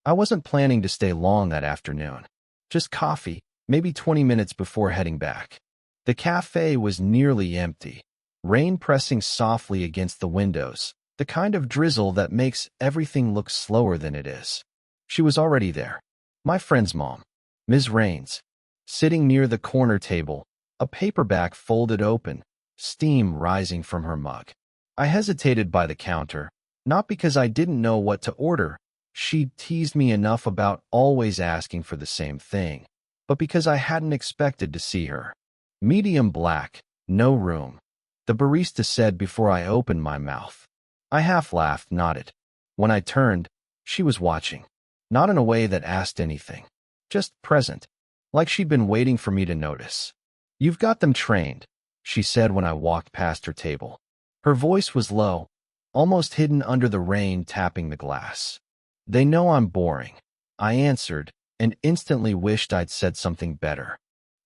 I wasn't planning to stay long that afternoon. Just coffee, maybe 20 minutes before heading back. The cafe was nearly empty, rain pressing softly against the windows, the kind of drizzle that makes everything look slower than it is. She was already there. My friend's mom, Ms. Raines, sitting near the corner table, a paperback folded open, steam rising from her mug. I hesitated by the counter, not because I didn't know what to order. She'd teased me enough about always asking for the same thing, but because I hadn't expected to see her. Medium black, no room, the barista said before I opened my mouth. I half laughed, nodded. When I turned, she was watching. Not in a way that asked anything, just present, like she'd been waiting for me to notice. "You've got them trained," she said when I walked past her table. Her voice was low, almost hidden under the rain tapping the glass. "They know I'm boring," I answered, and instantly wished I'd said something better.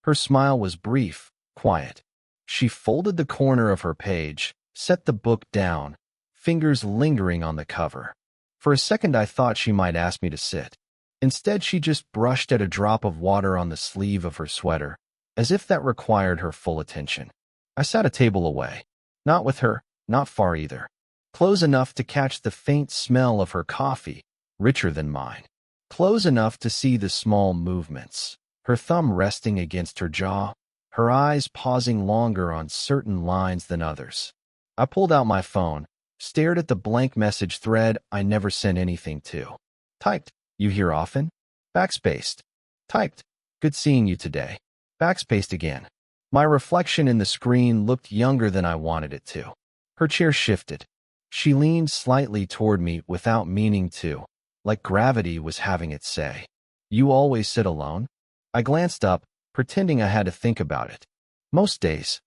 Her smile was brief, quiet. She folded the corner of her page, set the book down, fingers lingering on the cover. For a second I thought she might ask me to sit. Instead, she just brushed at a drop of water on the sleeve of her sweater, as if that required her full attention. I sat a table away. Not with her, not far either. Close enough to catch the faint smell of her coffee, richer than mine. Close enough to see the small movements, her thumb resting against her jaw, her eyes pausing longer on certain lines than others. I pulled out my phone, stared at the blank message thread I never sent anything to. Typed, "You here often?" Backspaced. Typed, "Good seeing you today." Backspaced again. My reflection in the screen looked younger than I wanted it to. Her chair shifted. She leaned slightly toward me without meaning to, like gravity was having its say. "You always sit alone?" I glanced up, pretending I had to think about it. "Most days."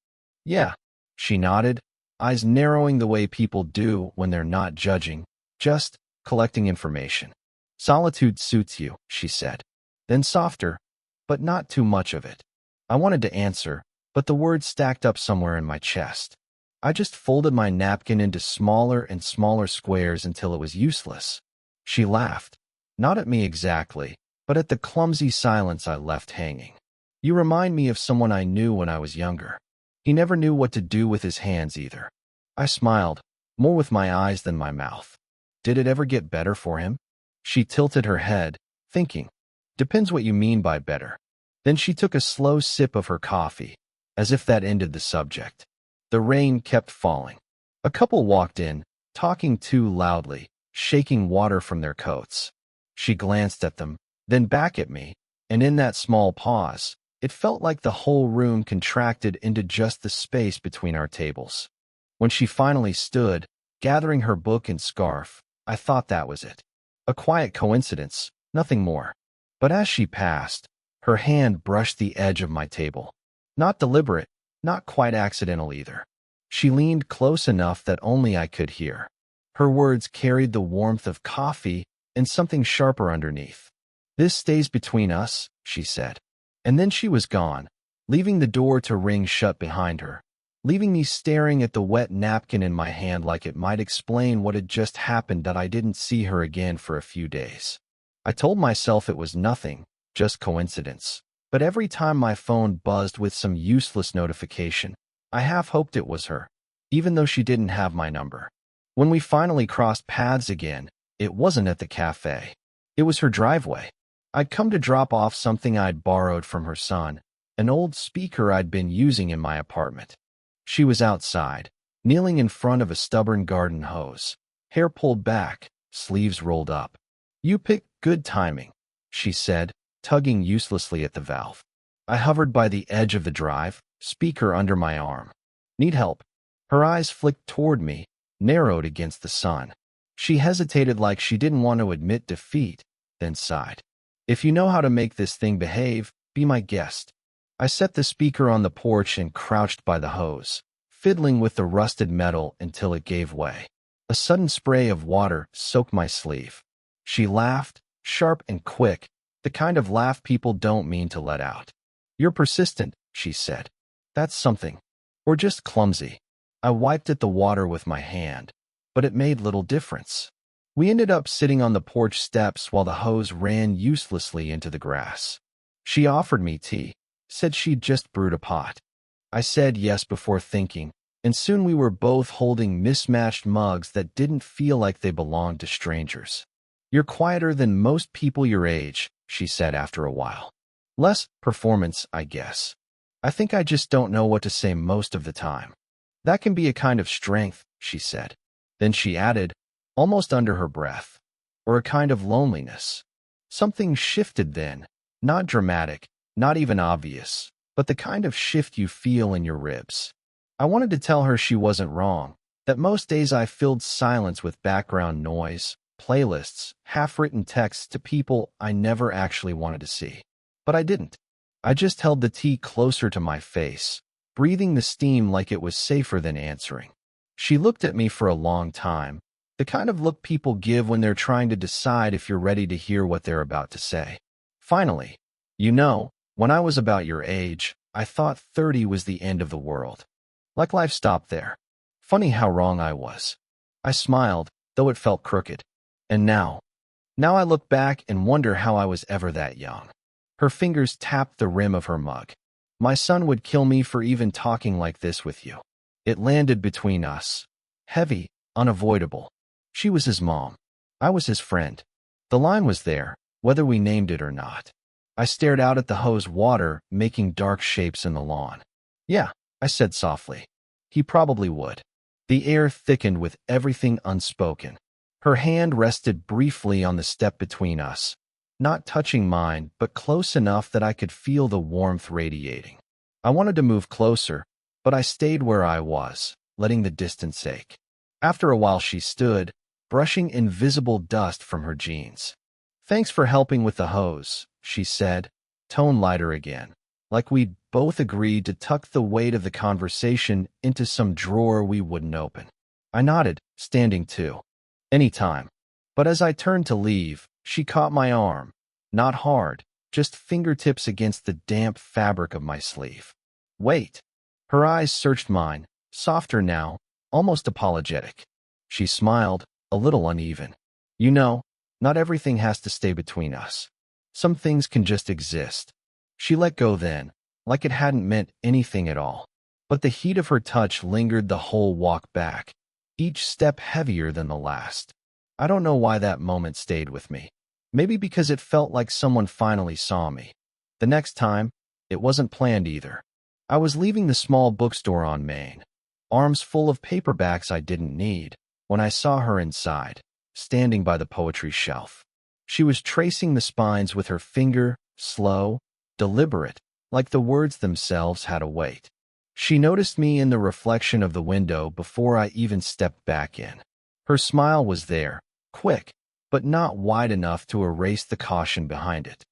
"Yeah." She nodded, eyes narrowing the way people do when they're not judging, just collecting information. "Solitude suits you," she said. Then softer, "But not too much of it." I wanted to answer, but the words stacked up somewhere in my chest. I just folded my napkin into smaller and smaller squares until it was useless. She laughed. Not at me exactly, but at the clumsy silence I left hanging. "You remind me of someone I knew when I was younger. He never knew what to do with his hands either." I smiled, more with my eyes than my mouth. "Did it ever get better for him?" She tilted her head, thinking. "Depends what you mean by better." Then she took a slow sip of her coffee, as if that ended the subject. The rain kept falling. A couple walked in, talking too loudly, shaking water from their coats. She glanced at them, then back at me, and in that small pause, it felt like the whole room contracted into just the space between our tables. When she finally stood, gathering her book and scarf, I thought that was it. A quiet coincidence, nothing more. But as she passed, her hand brushed the edge of my table. Not deliberate, not quite accidental either. She leaned close enough that only I could hear. Her words carried the warmth of coffee and something sharper underneath. "This stays between us," she said. And then she was gone, leaving the door to ring shut behind her, leaving me staring at the wet napkin in my hand like it might explain what had just happened that I didn't see her again for a few days. I told myself it was nothing, just coincidence. But every time my phone buzzed with some useless notification, I half hoped it was her, even though she didn't have my number. When we finally crossed paths again, it wasn't at the cafe. It was her driveway. I'd come to drop off something I'd borrowed from her son, an old speaker I'd been using in my apartment. She was outside, kneeling in front of a stubborn garden hose, hair pulled back, sleeves rolled up. "You picked good timing," she said, tugging uselessly at the valve. I hovered by the edge of the drive, speaker under my arm. "Need help?" Her eyes flicked toward me, narrowed against the sun. She hesitated like she didn't want to admit defeat, then sighed. "If you know how to make this thing behave, be my guest." I set the speaker on the porch and crouched by the hose, fiddling with the rusted metal until it gave way. A sudden spray of water soaked my sleeve. She laughed, sharp and quick, the kind of laugh people don't mean to let out. "You're persistent," she said. "That's something. Or just clumsy." I wiped at the water with my hand, but it made little difference. We ended up sitting on the porch steps while the hose ran uselessly into the grass. She offered me tea, said she'd just brewed a pot. I said yes before thinking, and soon we were both holding mismatched mugs that didn't feel like they belonged to strangers. "You're quieter than most people your age," she said after a while. "Less performance, I guess. I think I just don't know what to say most of the time." "That can be a kind of strength," she said. Then she added, almost under her breath, "or a kind of loneliness." Something shifted then, not dramatic, not even obvious, but the kind of shift you feel in your ribs. I wanted to tell her she wasn't wrong, that most days I filled silence with background noise, playlists, half-written texts to people I never actually wanted to see. But I didn't. I just held the tea closer to my face, breathing the steam like it was safer than answering. She looked at me for a long time, the kind of look people give when they're trying to decide if you're ready to hear what they're about to say. Finally, "You know, when I was about your age, I thought 30 was the end of the world. Like life stopped there. Funny how wrong I was." I smiled, though it felt crooked. "And now I look back and wonder how I was ever that young." Her fingers tapped the rim of her mug. "My son would kill me for even talking like this with you." It landed between us. Heavy, unavoidable. She was his mom. I was his friend. The line was there, whether we named it or not. I stared out at the hose water, making dark shapes in the lawn. "Yeah," I said softly. "He probably would." The air thickened with everything unspoken. Her hand rested briefly on the step between us, not touching mine, but close enough that I could feel the warmth radiating. I wanted to move closer, but I stayed where I was, letting the distance ache. After a while she stood, brushing invisible dust from her jeans. "Thanks for helping with the hose," she said, tone lighter again, like we'd both agreed to tuck the weight of the conversation into some drawer we wouldn't open. I nodded, standing too. "Anytime." But as I turned to leave, she caught my arm, not hard, just fingertips against the damp fabric of my sleeve. "Wait." Her eyes searched mine, softer now, almost apologetic. She smiled, a little uneven. "You know, not everything has to stay between us. Some things can just exist." She let go then, like it hadn't meant anything at all. But the heat of her touch lingered the whole walk back, each step heavier than the last. I don't know why that moment stayed with me. Maybe because it felt like someone finally saw me. The next time, it wasn't planned either. I was leaving the small bookstore on Main, arms full of paperbacks I didn't need, when I saw her inside, standing by the poetry shelf. She was tracing the spines with her finger, slow, deliberate, like the words themselves had a weight. She noticed me in the reflection of the window before I even stepped back in. Her smile was there, quick, but not wide enough to erase the caution behind it.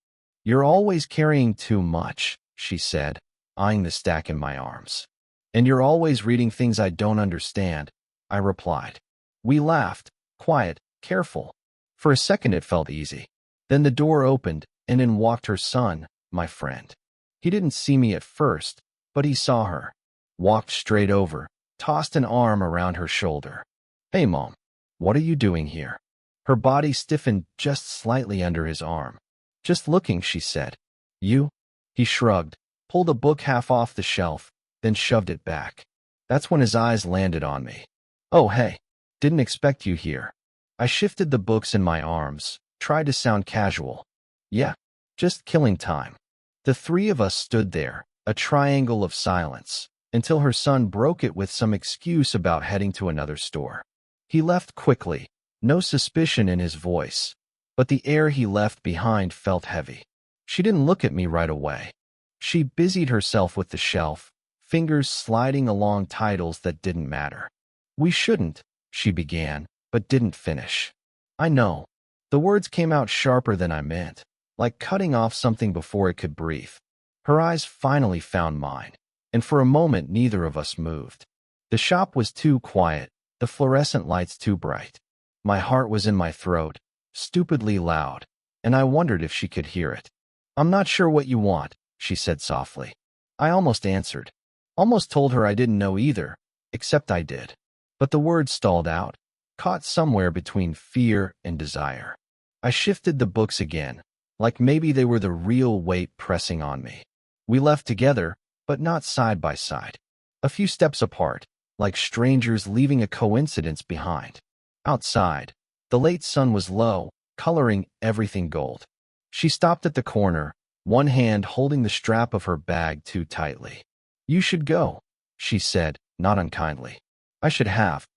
"You're always carrying too much," she said, eyeing the stack in my arms. "And you're always reading things I don't understand," I replied. We laughed, quiet, careful. For a second it felt easy. Then the door opened, and in walked her son, my friend. He didn't see me at first, but he saw her. Walked straight over, tossed an arm around her shoulder. "Hey, Mom, what are you doing here?" Her body stiffened just slightly under his arm. "Just looking," she said. "You?" He shrugged, pulled a book half off the shelf, then shoved it back. That's when his eyes landed on me. "Oh, hey, didn't expect you here." I shifted the books in my arms, tried to sound casual. "Yeah, just killing time." The three of us stood there, a triangle of silence, until her son broke it with some excuse about heading to another store. He left quickly, no suspicion in his voice, but the air he left behind felt heavy. She didn't look at me right away. She busied herself with the shelf, fingers sliding along titles that didn't matter. "We shouldn't," she began, but didn't finish. "I know." The words came out sharper than I meant, like cutting off something before it could breathe. Her eyes finally found mine, and for a moment neither of us moved. The shop was too quiet, the fluorescent lights too bright. My heart was in my throat, stupidly loud, and I wondered if she could hear it. "I'm not sure what you want," she said softly. I almost answered. Almost told her I didn't know either, except I did. But the words stalled out. caught somewhere between fear and desire. I shifted the books again, like maybe they were the real weight pressing on me. We left together, but not side by side. A few steps apart, like strangers leaving a coincidence behind. Outside, the late sun was low, coloring everything gold. She stopped at the corner, one hand holding the strap of her bag too tightly. "You should go," she said, not unkindly. I should have,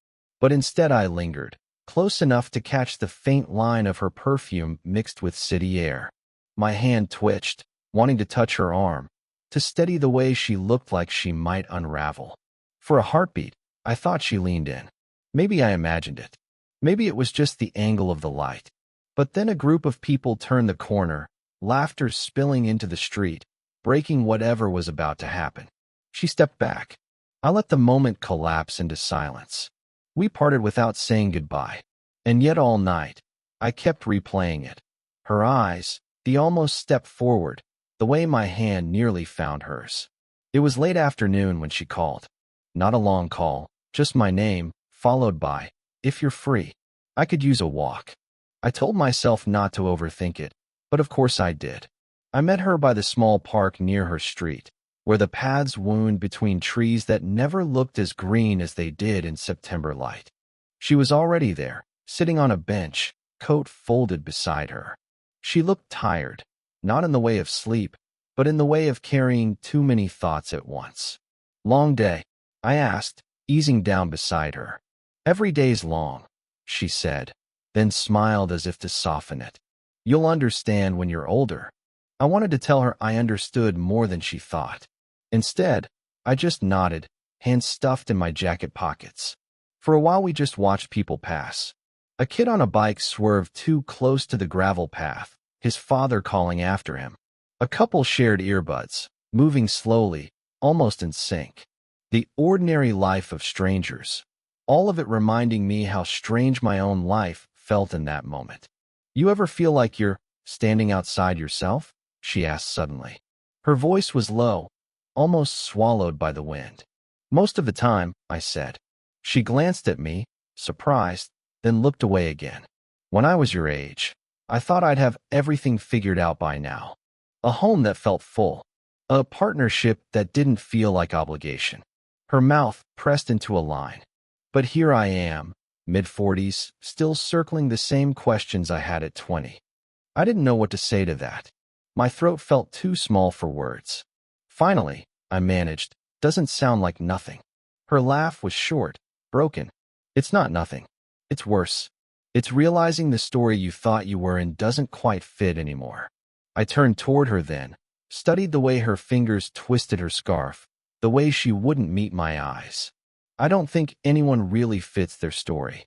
but instead I lingered, close enough to catch the faint line of her perfume mixed with city air. My hand twitched, wanting to touch her arm, to steady the way she looked like she might unravel. For a heartbeat, I thought she leaned in. Maybe I imagined it. Maybe it was just the angle of the light. But then a group of people turned the corner, laughter spilling into the street, breaking whatever was about to happen. She stepped back. I let the moment collapse into silence. We parted without saying goodbye. And yet all night, I kept replaying it. Her eyes, the almost step forward, the way my hand nearly found hers. It was late afternoon when she called. Not a long call, just my name, followed by, "If you're free." I could use a walk. I told myself not to overthink it, but of course I did. I met her by the small park near her street, where the paths wound between trees that never looked as green as they did in September light. She was already there, sitting on a bench, coat folded beside her. She looked tired, not in the way of sleep, but in the way of carrying too many thoughts at once. "Long day?" I asked, easing down beside her. "Every day's long," she said, then smiled as if to soften it. "You'll understand when you're older." I wanted to tell her I understood more than she thought. Instead, I just nodded, hands stuffed in my jacket pockets. For a while we just watched people pass. A kid on a bike swerved too close to the gravel path, his father calling after him. A couple shared earbuds, moving slowly, almost in sync. The ordinary life of strangers, all of it reminding me how strange my own life felt in that moment. "You ever feel like you're standing outside yourself?" she asked suddenly. Her voice was low, almost swallowed by the wind. "Most of the time," I said. She glanced at me, surprised, then looked away again. "When I was your age, I thought I'd have everything figured out by now. A home that felt full. A partnership that didn't feel like obligation." Her mouth pressed into a line. But here I am, mid-40s, still circling the same questions I had at 20. I didn't know what to say to that. My throat felt too small for words. Finally, I managed, "Doesn't sound like nothing." Her laugh was short, broken. "It's not nothing. It's worse. It's realizing the story you thought you were in doesn't quite fit anymore." I turned toward her then, studied the way her fingers twisted her scarf, the way she wouldn't meet my eyes. "I don't think anyone really fits their story."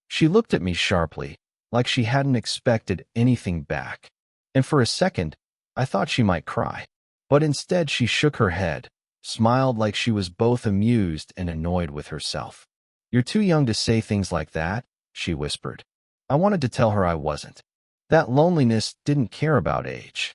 She looked at me sharply, like she hadn't expected anything back. And for a second, I thought she might cry. But instead she shook her head, smiled like she was both amused and annoyed with herself. "You're too young to say things like that," she whispered. I wanted to tell her I wasn't. That loneliness didn't care about age.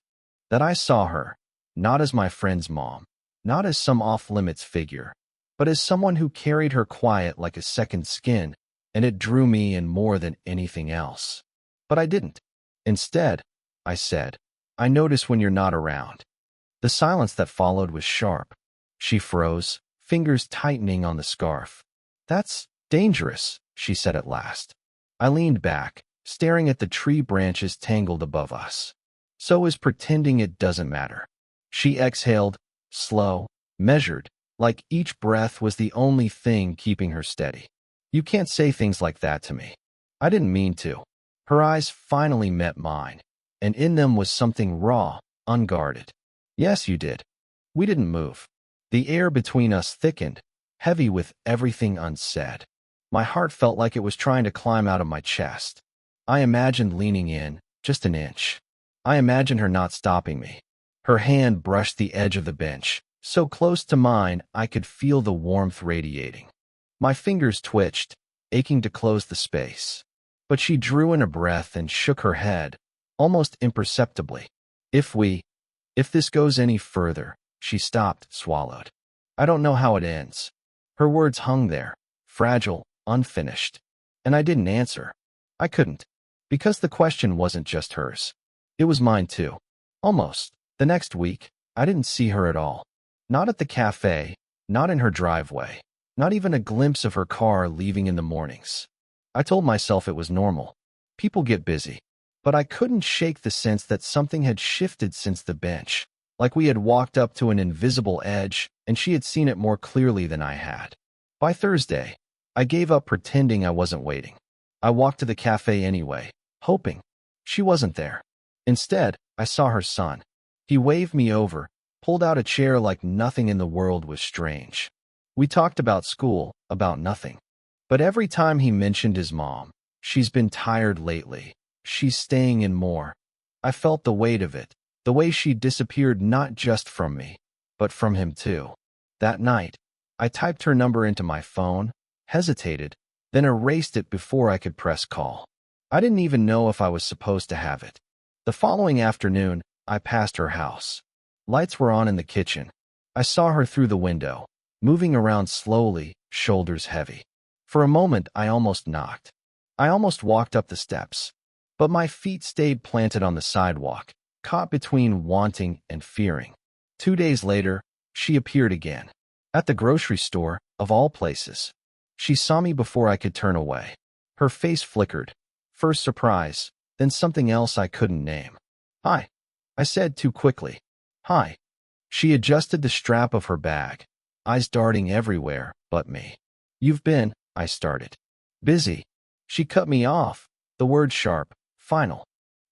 That I saw her, not as my friend's mom, not as some off-limits figure, but as someone who carried her quiet like a second skin, and it drew me in more than anything else. But I didn't. "Instead," I said, "I notice when you're not around." The silence that followed was sharp. She froze, fingers tightening on the scarf. "That's dangerous," she said at last. I leaned back, staring at the tree branches tangled above us. "So is pretending it doesn't matter." She exhaled, slow, measured, like each breath was the only thing keeping her steady. "You can't say things like that to me." I didn't mean to. Her eyes finally met mine, and in them was something raw, unguarded. "Yes, you did." We didn't move. The air between us thickened, heavy with everything unsaid. My heart felt like it was trying to climb out of my chest. I imagined leaning in, just an inch. I imagined her not stopping me. Her hand brushed the edge of the bench, so close to mine I could feel the warmth radiating. My fingers twitched, aching to close the space. But she drew in a breath and shook her head, almost imperceptibly. If this goes any further," she stopped, swallowed. "I don't know how it ends." Her words hung there, fragile, unfinished. And I didn't answer. I couldn't. Because the question wasn't just hers. It was mine too. Almost. The next week, I didn't see her at all. Not at the cafe, not in her driveway, not even a glimpse of her car leaving in the mornings. I told myself it was normal. People get busy. But I couldn't shake the sense that something had shifted since the bench, like we had walked up to an invisible edge and she had seen it more clearly than I had. By Thursday, I gave up pretending I wasn't waiting. I walked to the cafe anyway, hoping. She wasn't there. Instead, I saw her son. He waved me over, pulled out a chair like nothing in the world was strange. We talked about school, about nothing. But every time he mentioned his mom, she's been tired lately. She's staying in more. I felt the weight of it, the way she disappeared not just from me, but from him too. That night, I typed her number into my phone, hesitated, then erased it before I could press call. I didn't even know if I was supposed to have it. The following afternoon, I passed her house. Lights were on in the kitchen. I saw her through the window, moving around slowly, shoulders heavy. For a moment, I almost knocked. I almost walked up the steps. But my feet stayed planted on the sidewalk, caught between wanting and fearing. 2 days later, she appeared again. At the grocery store, of all places. She saw me before I could turn away. Her face flickered. First surprise, then something else I couldn't name. "Hi," I said too quickly. "Hi." She adjusted the strap of her bag, eyes darting everywhere but me. "You've been," I started. "Busy." She cut me off, the word sharp, final.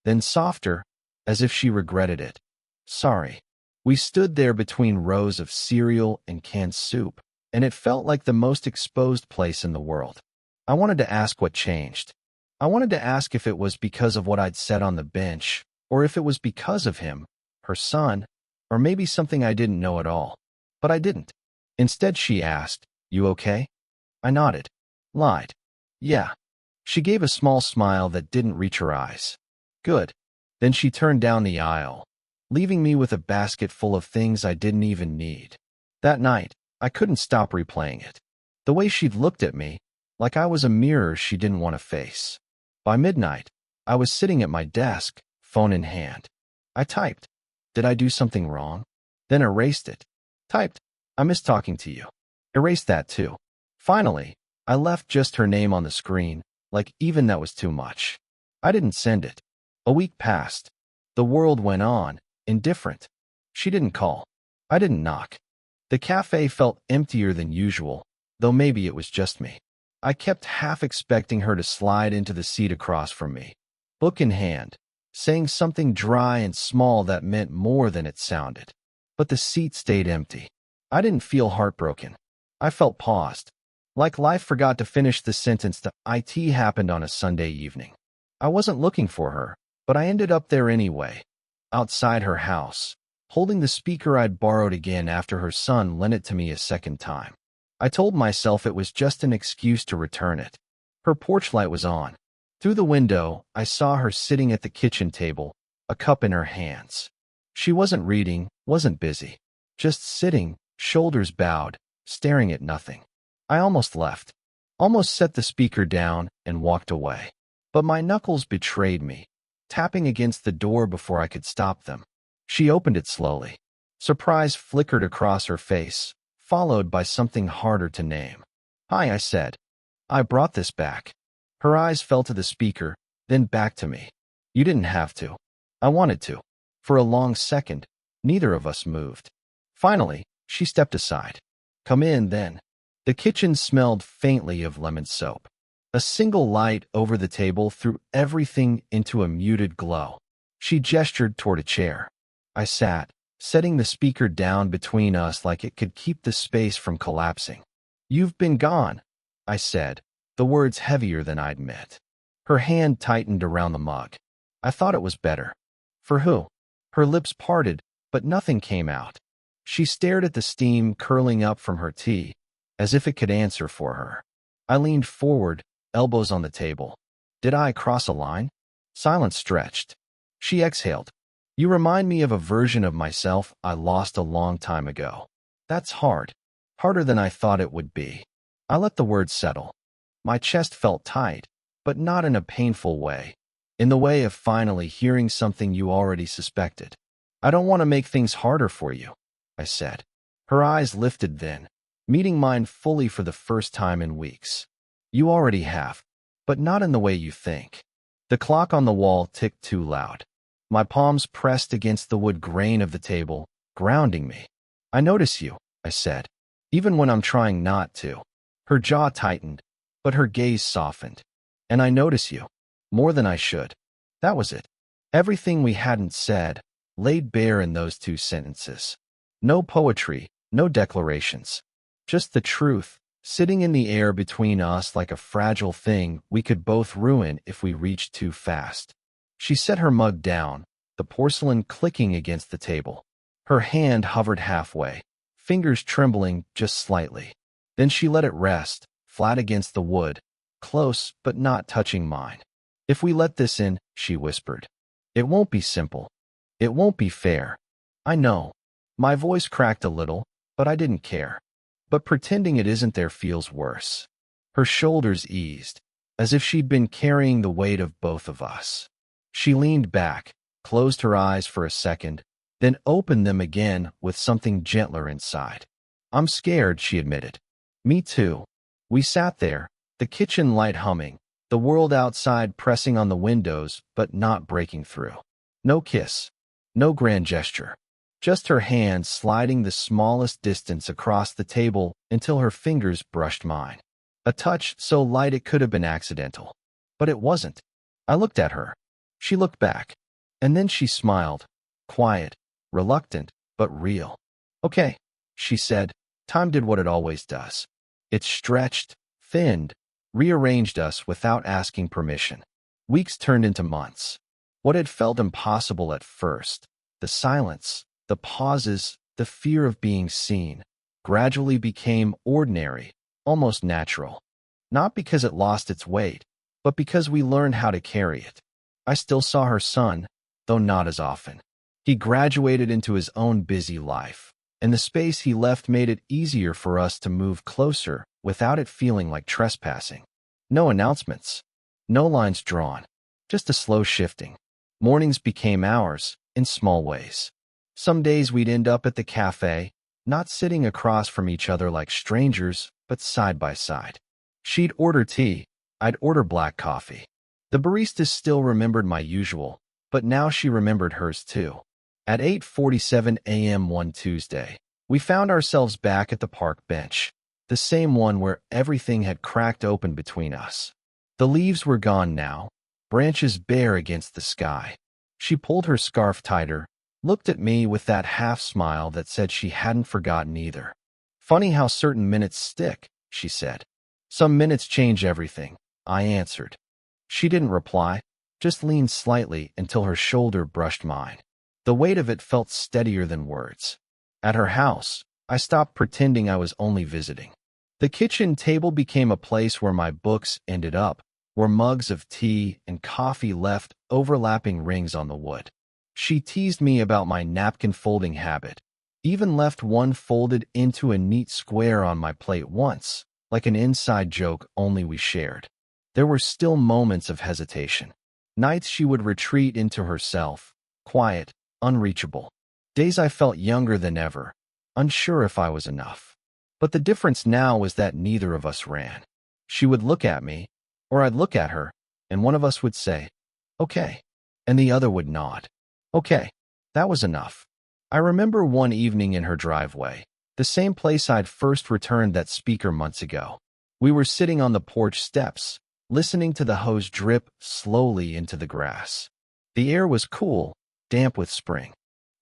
Then softer, as if she regretted it. "Sorry." We stood there between rows of cereal and canned soup, and it felt like the most exposed place in the world. I wanted to ask what changed. I wanted to ask if it was because of what I'd said on the bench, or if it was because of him, her son, or maybe something I didn't know at all. But I didn't. Instead, she asked, "You okay?" I nodded. Lied. "Yeah." She gave a small smile that didn't reach her eyes. "Good." Then she turned down the aisle, leaving me with a basket full of things I didn't even need. That night, I couldn't stop replaying it. The way she'd looked at me, like I was a mirror she didn't want to face. By midnight, I was sitting at my desk, phone in hand. I typed, "Did I do something wrong?" Then erased it. Typed, "I miss talking to you." Erased that too. Finally, I left just her name on the screen, like even that was too much. I didn't send it. A week passed. The world went on, indifferent. She didn't call. I didn't knock. The cafe felt emptier than usual, though maybe it was just me. I kept half expecting her to slide into the seat across from me, book in hand, saying something dry and small that meant more than it sounded. But the seat stayed empty. I didn't feel heartbroken. I felt paused, like life forgot to finish the sentence that it happened on a Sunday evening. I wasn't looking for her, but I ended up there anyway, outside her house, holding the speaker I'd borrowed again after her son lent it to me a second time. I told myself it was just an excuse to return it. Her porch light was on. Through the window, I saw her sitting at the kitchen table, a cup in her hands. She wasn't reading, wasn't busy. Just sitting, shoulders bowed, staring at nothing. I almost left. Almost set the speaker down and walked away. But my knuckles betrayed me, tapping against the door before I could stop them. She opened it slowly. Surprise flickered across her face, followed by something harder to name. "Hi," I said. "I brought this back." Her eyes fell to the speaker, then back to me. "You didn't have to." I wanted to. For a long second, neither of us moved. Finally, she stepped aside. "Come in, then." The kitchen smelled faintly of lemon soap. A single light over the table threw everything into a muted glow. She gestured toward a chair. I sat, setting the speaker down between us like it could keep the space from collapsing. "You've been gone," I said, the words heavier than I'd meant. Her hand tightened around the mug. I thought it was better. "For who?" Her lips parted, but nothing came out. She stared at the steam curling up from her tea, as if it could answer for her. I leaned forward, elbows on the table. Did I cross a line? Silence stretched. She exhaled. "You remind me of a version of myself I lost a long time ago." That's hard. Harder than I thought it would be. I let the words settle. My chest felt tight, but not in a painful way. In the way of finally hearing something you already suspected. I don't want to make things harder for you, I said. Her eyes lifted then, meeting mine fully for the first time in weeks. You already have, but not in the way you think. The clock on the wall ticked too loud. My palms pressed against the wood grain of the table, grounding me. I notice you, I said, even when I'm trying not to. Her jaw tightened, but her gaze softened. And I notice you, more than I should. That was it. Everything we hadn't said, laid bare in those 2 sentences. No poetry, no declarations. Just the truth, sitting in the air between us like a fragile thing we could both ruin if we reached too fast. She set her mug down, the porcelain clicking against the table. Her hand hovered halfway, fingers trembling just slightly. Then she let it rest, flat against the wood, close but not touching mine. If we let this in, she whispered, it won't be simple. It won't be fair. I know. My voice cracked a little, but I didn't care. But pretending it isn't there feels worse. Her shoulders eased, as if she'd been carrying the weight of both of us. She leaned back, closed her eyes for a second, then opened them again with something gentler inside. I'm scared, she admitted. Me too. We sat there, the kitchen light humming, the world outside pressing on the windows but not breaking through. No kiss. No grand gesture. Just her hand sliding the smallest distance across the table until her fingers brushed mine. A touch so light it could have been accidental. But it wasn't. I looked at her. She looked back. And then she smiled. Quiet, reluctant, but real. Okay, she said. Time did what it always does. It stretched, thinned, rearranged us without asking permission. Weeks turned into months. What had felt impossible at first, the silence, the pauses, the fear of being seen, gradually became ordinary, almost natural. Not because it lost its weight, but because we learned how to carry it. I still saw her son, though not as often. He graduated into his own busy life, and the space he left made it easier for us to move closer without it feeling like trespassing. No announcements, no lines drawn, just a slow shifting. Mornings became ours, in small ways. Some days we'd end up at the cafe, not sitting across from each other like strangers, but side by side. She'd order tea, I'd order black coffee. The barista still remembered my usual, but now she remembered hers too. At 8:47 a.m. one Tuesday, we found ourselves back at the park bench, the same one where everything had cracked open between us. The leaves were gone now, branches bare against the sky. She pulled her scarf tighter, looked at me with that half-smile that said she hadn't forgotten either. Funny how certain minutes stick, she said. Some minutes change everything, I answered. She didn't reply, just leaned slightly until her shoulder brushed mine. The weight of it felt steadier than words. At her house, I stopped pretending I was only visiting. The kitchen table became a place where my books ended up, where mugs of tea and coffee left overlapping rings on the wood. She teased me about my napkin folding habit, even left one folded into a neat square on my plate once, like an inside joke only we shared. There were still moments of hesitation. Nights she would retreat into herself, quiet, unreachable. Days I felt younger than ever, unsure if I was enough. But the difference now was that neither of us ran. She would look at me, or I'd look at her, and one of us would say, okay, and the other would nod. Okay, that was enough. I remember one evening in her driveway, the same place I'd first returned that speaker months ago. We were sitting on the porch steps, listening to the hose drip slowly into the grass. The air was cool, damp with spring.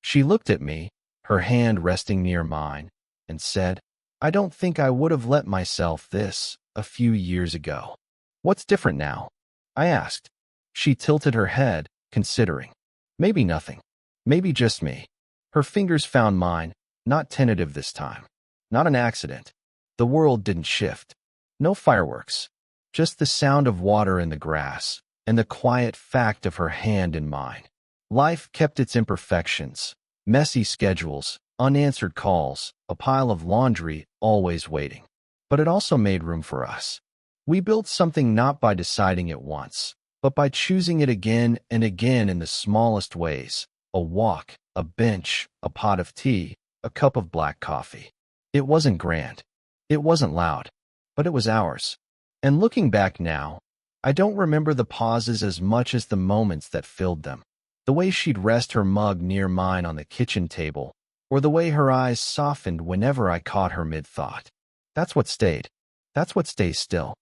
She looked at me, her hand resting near mine, and said, I don't think I would have let myself this a few years ago. What's different now? I asked. She tilted her head, considering. Maybe nothing. Maybe just me. Her fingers found mine, not tentative this time. Not an accident. The world didn't shift. No fireworks. Just the sound of water in the grass, and the quiet fact of her hand in mine. Life kept its imperfections, messy schedules, unanswered calls, a pile of laundry always waiting. But it also made room for us. We built something not by deciding it once, but by choosing it again and again in the smallest ways. A walk, a bench, a pot of tea, a cup of black coffee. It wasn't grand. It wasn't loud, but it was ours. And looking back now, I don't remember the pauses as much as the moments that filled them. The way she'd rest her mug near mine on the kitchen table, or the way her eyes softened whenever I caught her mid-thought. That's what stayed. That's what stays still.